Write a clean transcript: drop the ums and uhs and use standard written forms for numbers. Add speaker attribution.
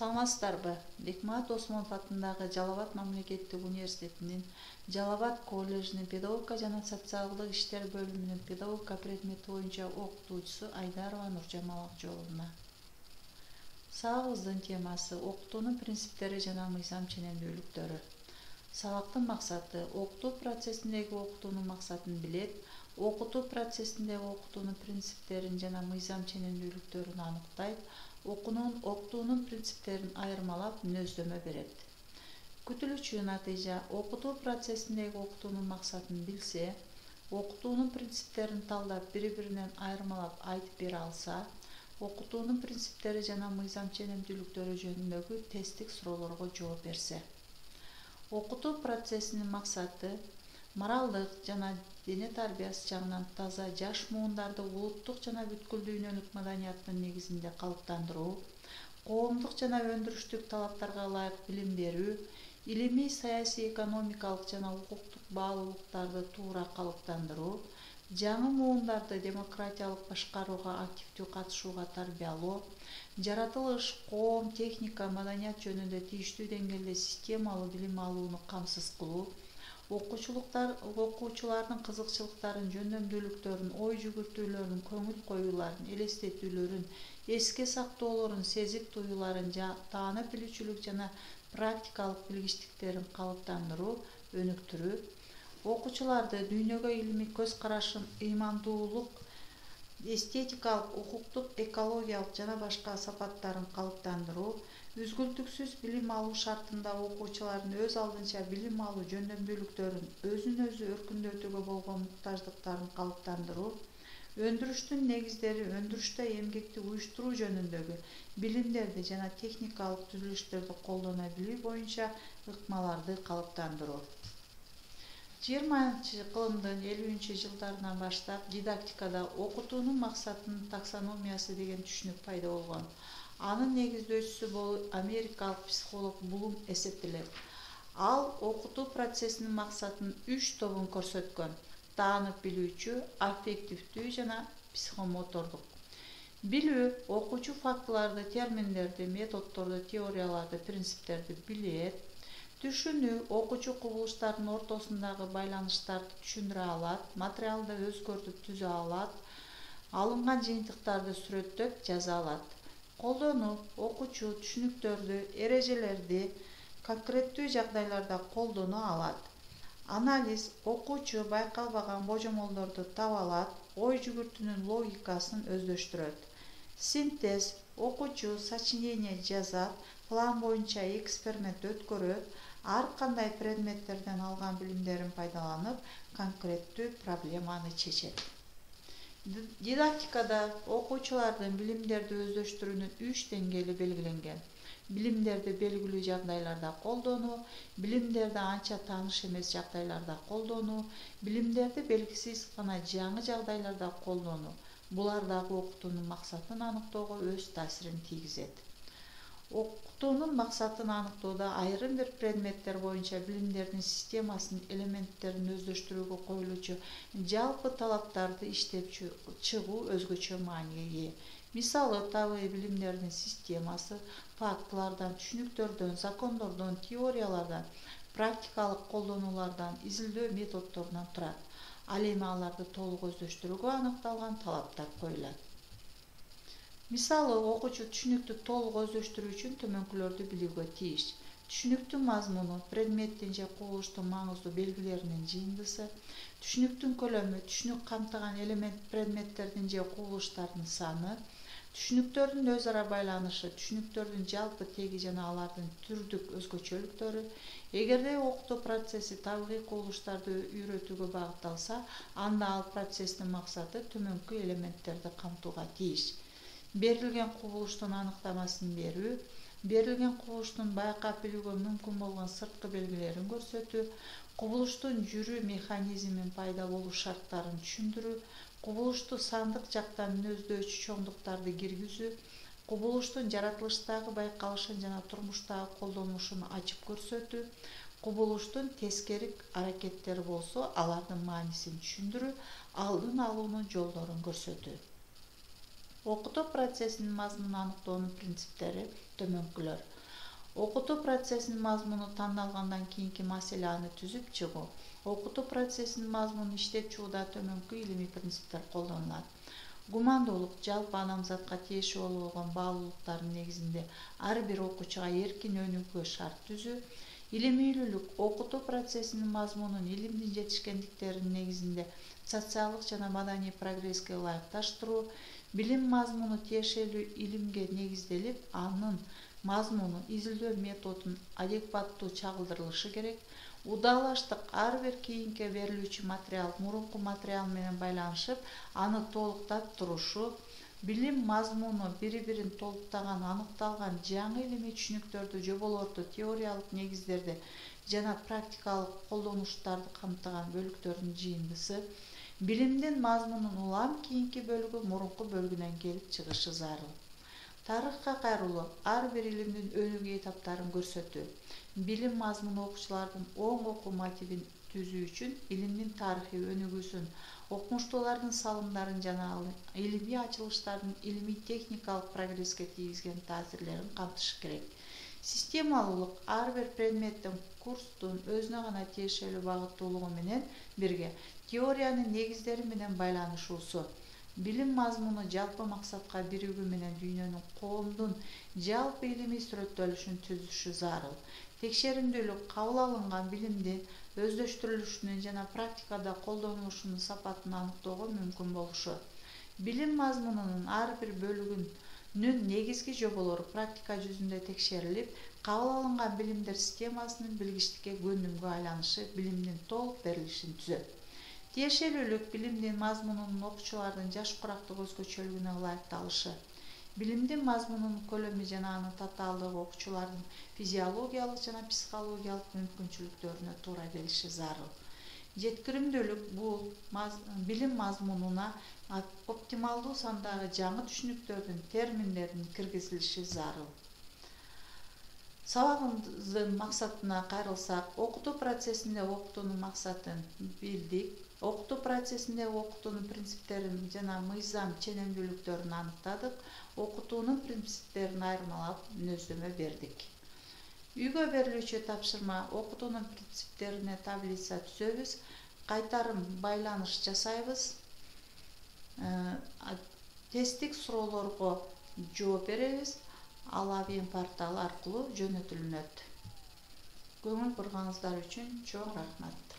Speaker 1: Саламатсыздарбы? Бекмамбет Осмонов атындагы Жалал Абад мамлекеттик университетинин Жалал Абад коллежинин педагогика жана социалдык иштер бөлүмүнүн педагогика предмети боюнча окутуучусу Айдарова Нуржамал Акжоловна. Сабагыбыздын темасы окутуунун принциптери жана мыйзам ченемдүүлүктөрү. Сабактын максаты окутуу процессиндеги окутуунун максатын билет, окутуу процессиндеги окутуунун принциптерин жана мыйзам ченемдүүлүктөрүн аныктайт, окутуунун принциптерин айырмалап мүнөздөмө берет. Күтүлүүчү натыйжа окутуу процессиндеги окутуунун максатын билсе, окутуунун принциптерин талдап бири-биринен айырмалап айтып бере алса, окутуунун принциптери жана мыйзам ченемдүүлүктөрү жөнүндөгү тесттик суроолорго жооп берсе. Окутуу процессинин максаты моралдык жана дене тарбиясы жагынан таза жаш муундарды улуттук жана бүткүл дүйнөлүк маданияттын негизинде калыптандыруу, коомдук жана өндүрүштүк талаптарга ылайык билим берүү, илимий, саясий, экономикалык жана укуктук баалуулуктарды туура калыптандыруу, жаңы муундарды демократиялык башкарууга активдүү катышууга тарбиялоо, жаратылыш, коом, техника, маданият жөнүндө тийиштүү деңгээлде системалуу билим алууну камсыз кылуу, окуучулардын кызыкчылыктарын, жөндөмдүүлүктөрүн, ой жүгүртүүлөрүн, көңүл коюуларын, элестетүүлөрүн, эске сактоолорун, сезик туюуларын, таанып билүүчүлүк жана практикалык билгичтиктерин калыптандыруу, өнүктүрүү, окуучуларды дүйнөгө илимий көз карашын, ыймандуулук, эстетикалык, укуктук, экологиялык жана башка сапаттарын калыптандыруу, үзгүлтүксүз билим алуу шартында окуучулардын өз алдынча билим алуу жөндөмдүүлүктөрүн, өзүн өзү өркүндөтүүгө болгон муктаждыктарын калыптандыруу, өндүрүштүн негиздери, өндүрүштө эмгекти уюштуруу жөнүндөгү билимдерди жана техникалык түзүлүштөрдү колдоно билүү боюнча ыкмаларды калыптандыруу. 20-кылымдын 50-жылдарынан баштап дидактикада окутуунун максатынын таксономиясы деген түшүнүк пайда болгон. Анын негиздөөчүсү болуп америкалык психолог Блум эсептелет. Ал окутуу процессинин максатын 3 тобун көрсөткөн: таанып билүүчү, аффективдүү жана психомотордук. Билүү — окуучу фактыларды, терминдерди, методдорду, теорияларды, принциптерди билет. Түшүнүү — окуучу кубулуштардын ортосундагы байланыштарды түшүндүрө алат, материалды өзгөртүп түзө алат, алынган жыйынтыктарды сүрөттөп жаза алат. Колдонуу — окуучу түшүнүктөрдү, эрежелерди конкреттүү жагдайларда колдоно алат. Анализ — окуучу байкалбаган божомолдорду таба алат, ой жүгүртүүнүн логикасын өздөштүрөт. Синтез — окуучу сочинение жазат, план боюнча эксперимент өткөрөт, ар кандай предметтерден алган билимдерин пайдаланып, конкреттүү проблеманы чечет. Дидактикада окуучулардын билимдерди өздөштүрүүнүн 3 деңгээли белгиленген: билимдерди белгилүү жагдайларда колдонуу, билимдерди анча тааныш эмес жагдайларда колдонуу, билимдерди белгисиз гана жаңы жагдайларда колдонуу. Булар дагы окутуунун максатын аныктоого өз таасирин тийгизет. Окутуунун максатын аныктоодо айрым бир предметтер боюнча билимдердин системасын, элементтерин өздөштүрүүгө коюлуучу жалпы талаптарды иштеп чыгуу өзгөчө мааниге ээ. Мисалы, табигый билимдердин системасы фактылардан, түшүнүктөрдөн, закондордон, теориялардан, практикалык колдонуулардан, изилдөө методдорунан турат. Ал эми аларды толук өздөштүрүүгө аныкталган талаптар коюлат. Мисалы, окуучу түшүнүктү толук өздөштүрүү үчүн төмөнкүлөрдү билүүгө тийиш: түшүнүктүн мазмуну, предметтин же кубулуштун маңыздуу белгилеринин жыйындысы, түшүнүктүн көлөмү, түшүнүк камтыган предметтердин же кубулуштардын саны, түшүнүктөрдүн өз ара байланышы, түшүнүктөрдүн жалпы теги жана алардын түрдүк өзгөчөлүктөрү. Эгерде окутуу процесси табигый кубулуштарды үйрөтүүгө багытталса, анда ал процесстин максаты төмөнкү элементтерди камтууга тийиш: берилген кубулуштун аныктамасын берүү, берилген кубулуштун байкап билүүгө мүмкүн болгон сырткы белгилерин көрсөтүү, кубулуштун жүрүү механизмин пайда болуу шарттарын түшүндүрүү, кубулушту сандык жактан мүнөздөөгүчү чоңдуктарды киргизүү, кубулуштун жаратылыштагы байкалышын жана турмуштагы колдонулушун ачып көрсөтүү, кубулуштун тескери аракеттери болсо, алардын маанисин түшүндүрүү, алдын алуунун жолдорун көрсөтүү. Окутуу процессинин мазмунун аныктоонун принциптери төмөнкүлөр. Окутуу процессинин мазмуну тандалгандан кийинки маселе аны түзүп чыгуу. Окутуу процессинин мазмунун иштеп чыгууда төмөнкү илимий принциптер колдонулат. Гумандуулук жалпы адамзатка тиешелүү болгон баалуулуктардын негизинде ар бир окуучуга эркин өнүгүүгө шарт түзүү. Илимилүүлүк окутуу процессинин мазмунун илимдин жетишкендиктеринин негизинде социалдык жана маданий прогресске ылайыкташтыруу. Билим мазмуну тиешелүү илимге негизделип, анын мазмуну, изилдөө методун адекваттуу чагылдырылышы керек. Удаалаштык ар бир кийинке берилүүчү материал мурунку материал менен байланышып, аны толуктап турушу. Билим мазмуну бири-бирин толуктаган, аныкталган жаңы илимий түшүнүктөрдү, жоболорду, теориялык негиздерди жана практикалык колдонуштарды камтыган бөлүктөрдүн жыйындысы. Билимдин мазмунунун улам кийинки бөлүгү мурунку бөлүгүнөн келип чыгышы зарыл. Тарыхка кайрылуу ар бир илимдин өнүгүү этаптарын көрсөтүү. Билим мазмуну окуучулардын оң окуу мотивин түзүү үчүн илимдин тарыхый өнүгүүсүн, окумуштуулардын салымдарын жана илимий ачылыштардын илимий техникалык прогресске тийгизген таасирлерин камтышы керек. Системалуулук ар бир предметтин, курстун өзүнө гана тиешелүү багыттуулугу менен бирге теориянын негиздери менен байланышуусу. Билим мазмуну жалпы максатка биригүү менен дүйнөнүн, коомдун жалпы илимий сүрөттөлүшүн түзүшү зарыл. Текшеримдүүлүк кабыл алынган билимдин өздөштүрүлүшүнүн жана практикада колдонулушунун сапатын аныктоого мүмкүн болушу. Билим мазмунунун ар бир бөлүгүнүн негизги жоболору практика жүзүндө текшерилип, кабыл алынган билимдер системасынын билгичтикке көндүмгө айланышы билимдин толук берилишин түзөт. Тиешелүүлүк билимдин мазмунунун окуучулардын жаш курактык өзгөчөлүгүнө ылайыкталышы. Билимдин мазмунунун көлөмү жана анын татаалдыгы окуучулардын физиологиялык жана психологиялык мүмкүнчүлүктөрүнө туура келиши зарыл. Жеткиримдүүлүк бул билим мазмунуна оптималдуу сандагы жаңы түшүнүктөрдүн, терминдердин киргизилиши зарыл. Сабагыбыздын максатына кайрылсак, окутуу процессинде окутуунун максатын билдик. Окутуу процессинде окутуунун принциптерин жана мыйзам ченемдүүлүктөрүн аныктадык. Окутуунун принциптерин айырмалап мүнөздөмө бердик. Үйгө берилүүчү тапшырма: окутуунун принциптерине таблица түзөбүз, кайтарым байланыш жасайбыз, тесттик суроолорго жооп беребиз, ал Абен порталы аркылуу жөнөтүлүнөт. Көңүл бурганыңыздар үчүн чоң рахмат.